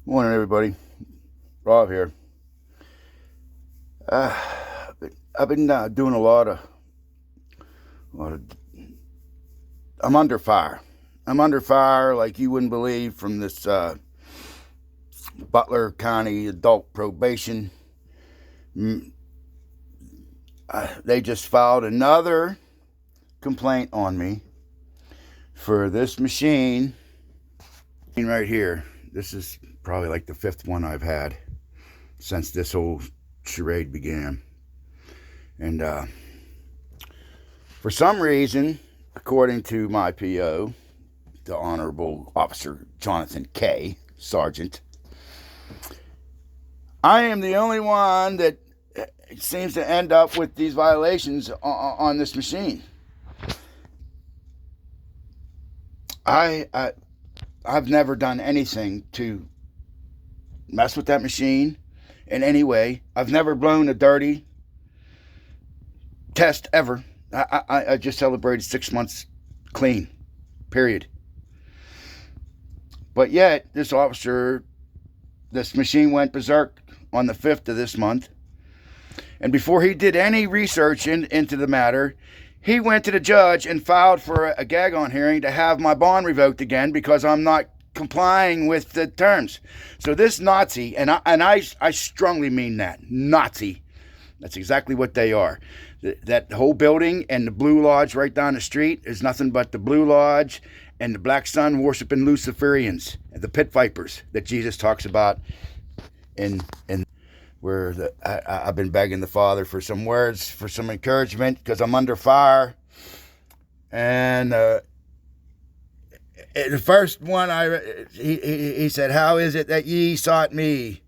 Morning, everybody. Rob here. I've been doing a lot of. I'm under fire. I'm under fire like you wouldn't believe from this Butler County adult probation. They just filed another complaint on me for this machine right here. This is probably like the fifth one I've had since this whole charade began. And for some reason, according to my PO, the Honorable Officer Jonathan K., Sergeant, I am the only one that seems to end up with these violations on this machine. I've never done anything to mess with that machine in any way. I've never blown a dirty test ever. I just celebrated 6 months clean, period. But yet, this machine went berserk on the 5th of this month. And before he did any research into the matter, he went to the judge and filed for a gag-on hearing to have my bond revoked again because I'm not complying with the terms. So this Nazi, and I strongly mean that, Nazi, that's exactly what they are. That whole building and the Blue Lodge right down the street is nothing but the Blue Lodge and the Black Sun worshiping Luciferians, and the pit vipers that Jesus talks about in where I've been begging the Father for some words, for some encouragement, because I'm under fire. And the first one, he said, "How is it that ye sought me,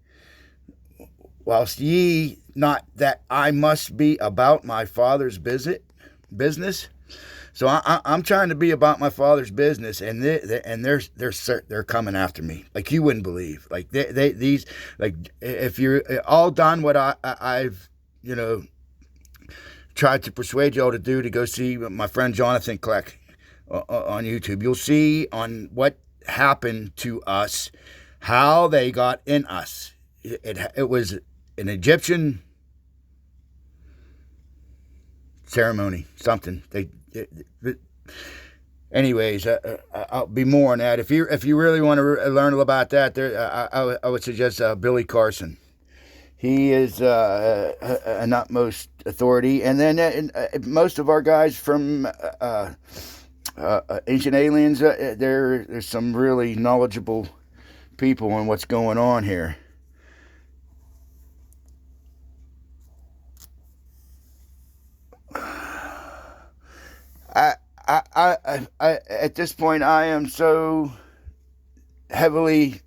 whilst ye not that I must be about my Father's business?" So I'm trying to be about my Father's business, and they're coming after me like you wouldn't believe. Like these, like if you're all done what I've tried to persuade y'all to do, to go see my friend Jonathan Kleck on YouTube. You'll see on what happened to us, how they got in us. It was an Egyptian ceremony, something. Anyways, I'll be more on that. If you really want to learn about that, I would suggest Billy Carson. He is an utmost authority. And then most of our guys from Ancient Aliens, there's some really knowledgeable people on what's going on here. I at this point, I am so heavily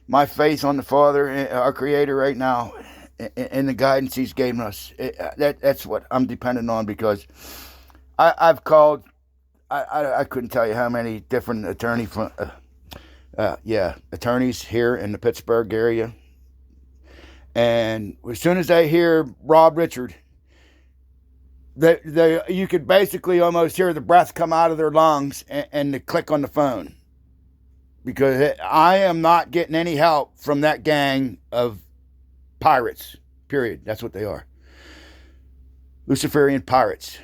my faith on the Father, our Creator, right now, and the guidance He's given us. That's what I'm dependent on, because I've called. I couldn't tell you how many different attorneys here in the Pittsburgh area, and as soon as they hear Rob Richard, you could basically almost hear the breath come out of their lungs and the click on the phone, because I am not getting any help from that gang of pirates, period. That's what they are. Luciferian pirates.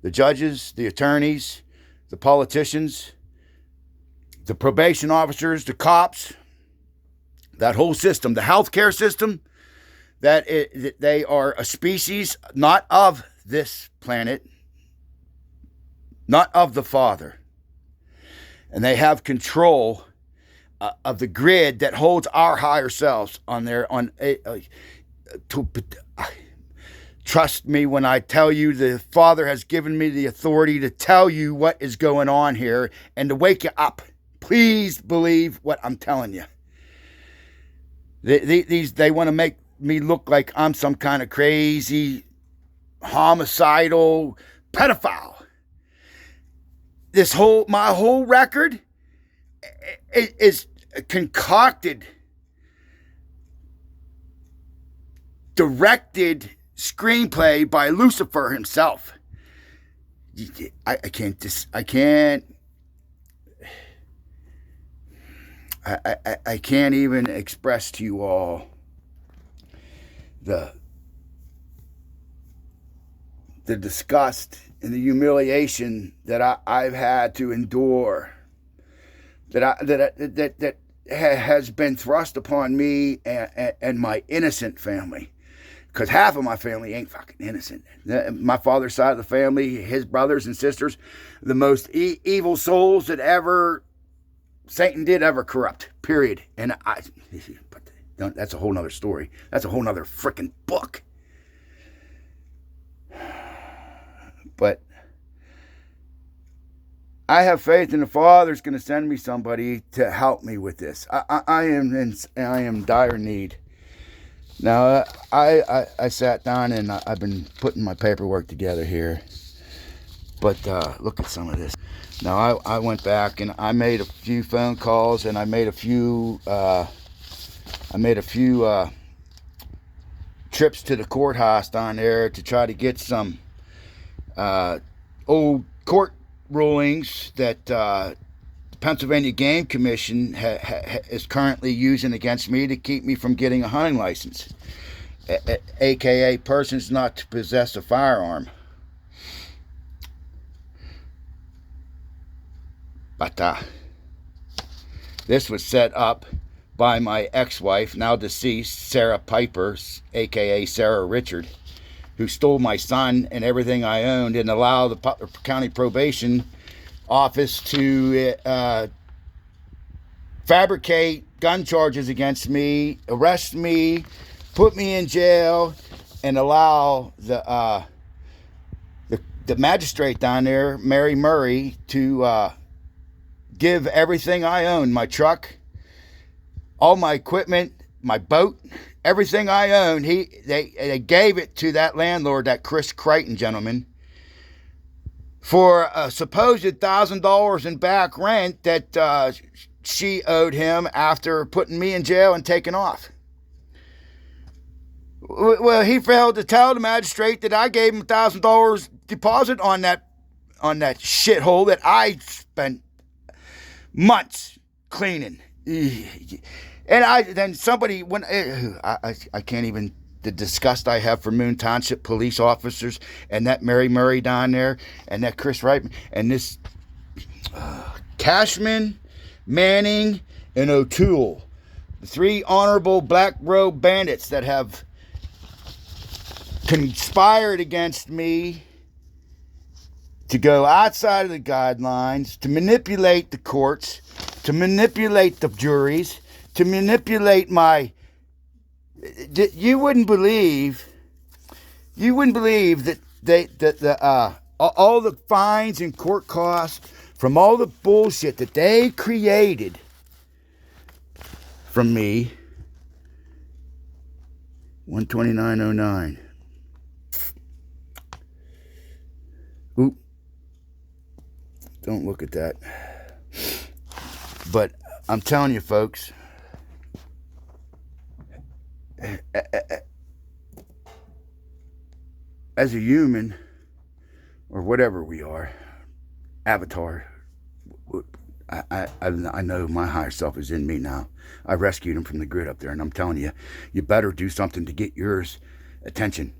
The judges, the attorneys, the politicians, the probation officers, the cops, that whole system, the healthcare system, they are a species not of this planet, not of the Father. And they have control of the grid that holds our higher selves on their trust me when I tell you, the Father has given me the authority to tell you what is going on here and to wake you up. Please believe what I'm telling you. They want to make me look like I'm some kind of crazy homicidal pedophile. My whole record is concocted, directed screenplay by Lucifer himself. I can't I can't even express to you all the disgust and the humiliation that I've had to endure, that has been thrust upon me and my innocent family. Because half of my family ain't fucking innocent. My father's side of the family, his brothers and sisters, the most evil souls that Satan did ever corrupt, period. And but that's a whole nother story. That's a whole nother freaking book. But I have faith in the Father's going to send me somebody to help me with this. I am in dire need. Now, I sat down and I've been putting my paperwork together here. But look at some of this. Now, I went back and I made a few phone calls and I made a few trips to the courthouse down there to try to get some old court rulings that the Pennsylvania Game Commission is currently using against me to keep me from getting a hunting license, aka persons not to possess a firearm. But this was set up by my ex-wife, now deceased, Sarah Piper, aka Sarah Richard, who stole my son and everything I owned and allowed the Butler County Probation Office to fabricate gun charges against me, arrest me, put me in jail, and allow the magistrate down there, Mary Murray, to give everything I own, my truck, all my equipment, my boat, everything I own. They gave it to that landlord, that Chris Crichton gentleman, for a supposed $1,000 in back rent that she owed him after putting me in jail and taking off. Well, he failed to tell the magistrate that I gave him $1,000 deposit on that shithole that I spent months cleaning. And then somebody, when I can't even, the disgust I have for Moon Township police officers and that Mary Murray down there and that Chris Wright and this Cashman, Manning, and O'Toole, the three honorable black robe bandits that have conspired against me to go outside of the guidelines, to manipulate the courts, to manipulate the juries, to manipulate my... You wouldn't believe that all the fines and court costs from all the bullshit that they created from me. 129.09. Oop. Don't look at that. But I'm telling you, folks, as a human, or whatever we are, avatar, I know my higher self is in me now. I rescued him from the grid up there, and I'm telling you, you better do something to get yours attention.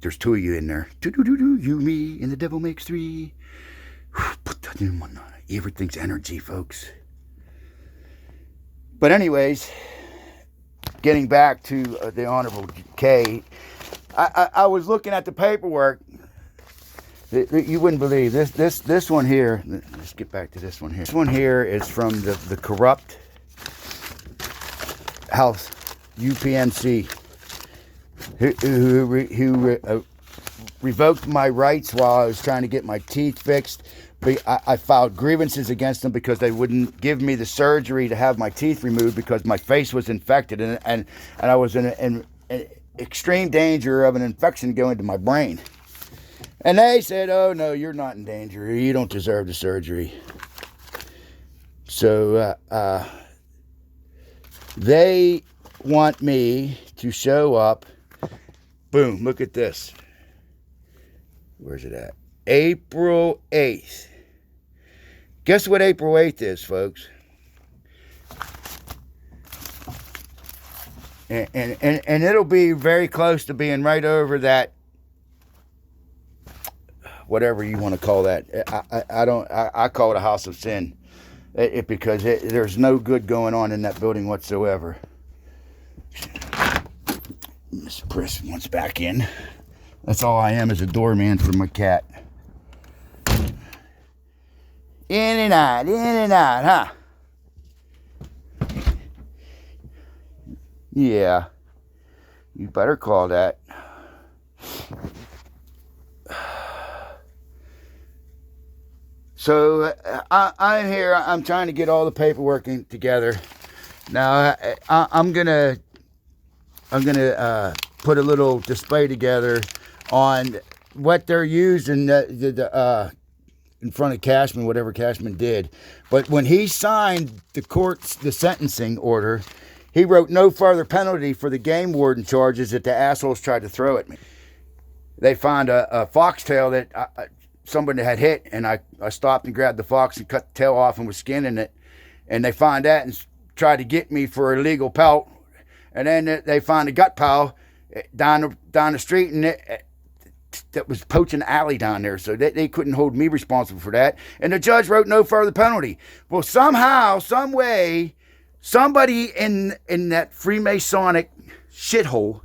There's two of you in there. You, me, and the devil makes three. Everything's energy, folks. But anyways, getting back to the Honorable K, I was looking at the paperwork. You wouldn't believe this one here. Let's get back to this one here. This one here is from the corrupt Health UPMC, who revoked my rights while I was trying to get my teeth fixed. I filed grievances against them because they wouldn't give me the surgery to have my teeth removed because my face was infected and I was in extreme danger of an infection going to my brain. And they said, oh, no, you're not in danger. You don't deserve the surgery. So they want me to show up. Boom, look at this. Where's it at? April 8th. Guess what April 8th is, folks? And it'll be very close to being right over that, whatever you want to call that. I call it a house of sin, because there's no good going on in that building whatsoever. Miss Priss wants back in. That's all I am, is a doorman for my cat. In and out, huh? Yeah, you better call that. So I'm here. I'm trying to get all the paperwork together. Now I'm gonna put a little display together on what they're using in front of Cashman, whatever Cashman did. But when he signed the sentencing order, he wrote no further penalty for the game warden charges that the assholes tried to throw at me. They found a foxtail that somebody had hit, and I stopped and grabbed the fox and cut the tail off and was skinning it. And they found that and tried to get me for illegal pelt. And then they found a gut pile down the street, and that was poaching alley down there. So they couldn't hold me responsible for that. And the judge wrote no further penalty. Well, somehow, some way, somebody in that Freemasonic shithole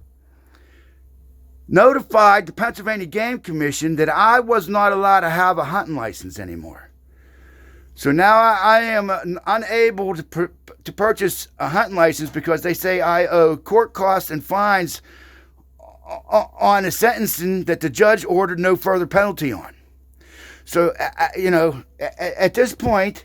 notified the Pennsylvania Game Commission that I was not allowed to have a hunting license anymore. So now I am unable to purchase a hunting license because they say I owe court costs and fines on a sentencing that the judge ordered no further penalty on. So, at this point,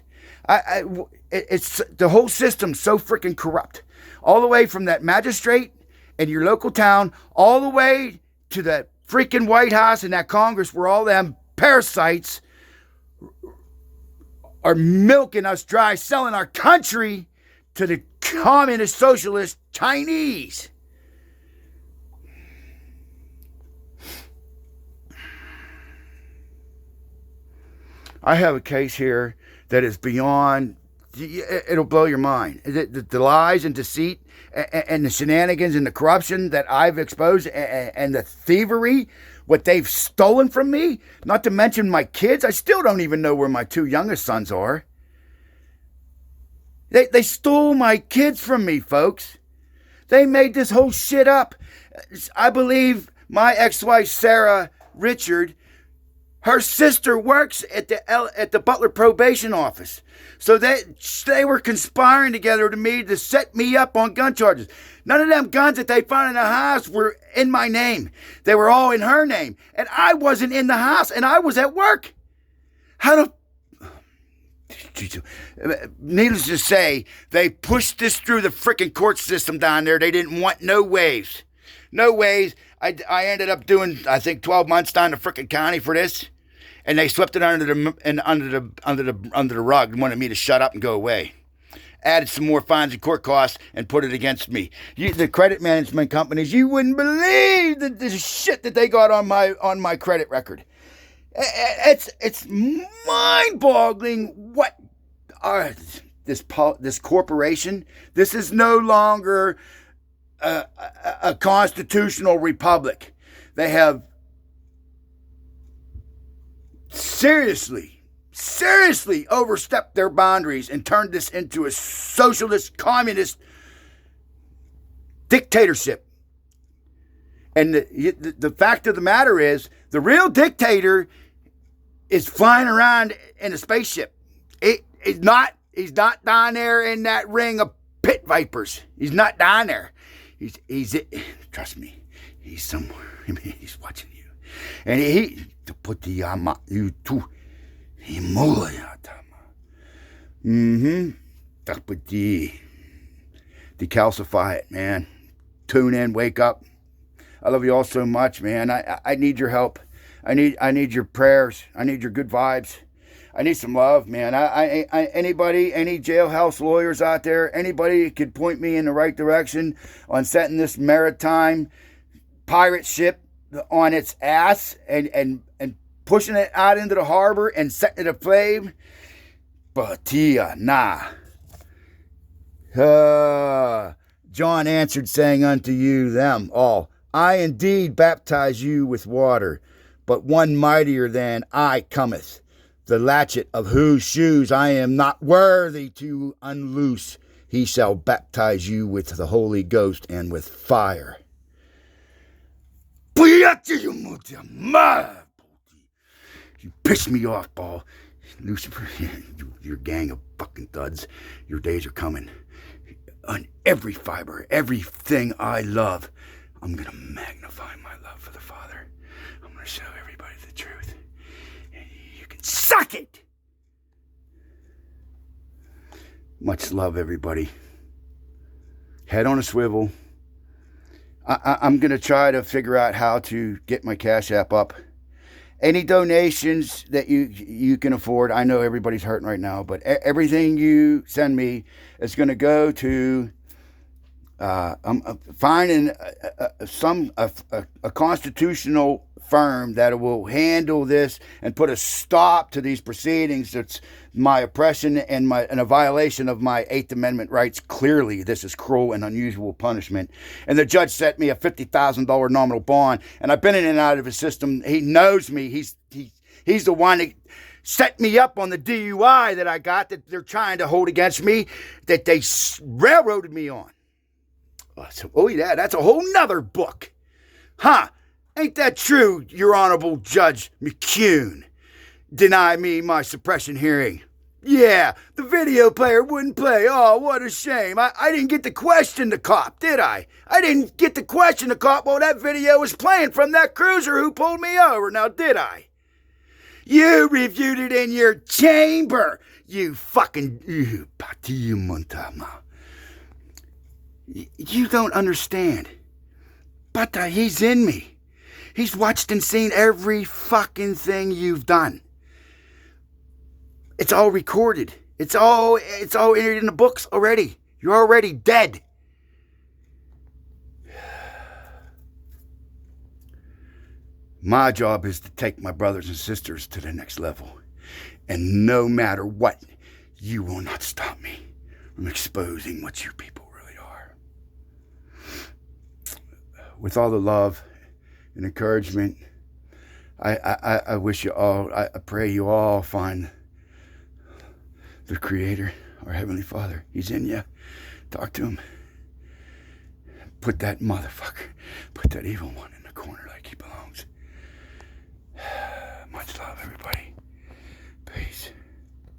it's the whole system's so freaking corrupt. All the way from that magistrate in your local town, all the way to the freaking White House and that Congress, where all them parasites are milking us dry, selling our country to the communist socialist Chinese. I have a case here that is beyond, it'll blow your mind. The lies and deceit and the shenanigans and the corruption that I've exposed, and the thievery, what they've stolen from me, not to mention my kids. I still don't even know where my two youngest sons are. They stole my kids from me, folks. They made this whole shit up. I believe my ex-wife, Sarah Richard, her sister works at the Butler probation office. So they were conspiring together to set me up on gun charges. None of them guns that they found in the house were in my name. They were all in her name. And I wasn't in the house, and I was at work. Needless to say, they pushed this through the freaking court system down there. They didn't want no waves. No ways. I ended up doing, I think, 12 months down the freaking county for this, and they swept it under the rug and wanted me to shut up and go away. Added some more fines and court costs and put it against me. The credit management companies, you wouldn't believe the shit that they got on my credit record. It's mind-boggling what this corporation. This is no longer a constitutional republic. They have seriously overstepped their boundaries and turned this into a socialist, communist dictatorship. And the fact of the matter is, the real dictator is flying around in a spaceship. He's not down there in that ring of pit vipers. He's not down there. He's trust me, he's somewhere. I mean, he's watching you. And he to put the you to decalcify it, man. Tune in, wake up. I love you all so much, man. I need your help. I need your prayers. I need your good vibes. I need some love, man. Anybody, any jailhouse lawyers out there, anybody could point me in the right direction on setting this maritime pirate ship on its ass and pushing it out into the harbor and setting it aflame. Batia, nah. John answered, saying unto you, them all, I indeed baptize you with water, but one mightier than I cometh, the latchet of whose shoes I am not worthy to unloose. He shall baptize you with the Holy Ghost and with fire. You piss me off, Paul. Lucifer, your gang of fucking thuds. Your days are coming. On every fiber, everything I love, I'm going to magnify my love for the Father. I'm going to show everybody the truth. And you can suck it. Much love, everybody. Head on a swivel. I'm going to try to figure out how to get my Cash App up. Any donations that you can afford, I know everybody's hurting right now, but everything you send me is going to go to finding a constitutional firm that will handle this and put a stop to these proceedings. That's my oppression and a violation of my 8th Amendment rights. Clearly, this is cruel and unusual punishment. And the judge set me a $50,000 nominal bond, and I've been in and out of his system. He knows me. He's the one that set me up on the DUI that I got, that they're trying to hold against me, that they railroaded me on. Oh yeah, that's a whole nother book. Huh? Ain't that true, Your Honorable Judge McCune? Deny me my suppression hearing. Yeah, the video player wouldn't play. Oh, what a shame. I didn't get to question the cop, did I? I didn't get to question the cop while that video was playing from that cruiser who pulled me over, now did I? You reviewed it in your chamber, you fucking... You don't understand. But he's in me. He's watched and seen every fucking thing you've done. It's all recorded. It's all entered in the books already. You're already dead. My job is to take my brothers and sisters to the next level. And no matter what, you will not stop me from exposing what you people really are. With all the love and encouragement, I wish you all, I pray you all find the Creator, our Heavenly Father. He's in you. Talk to Him. Put that motherfucker, put that evil one in the corner like he belongs. Much love.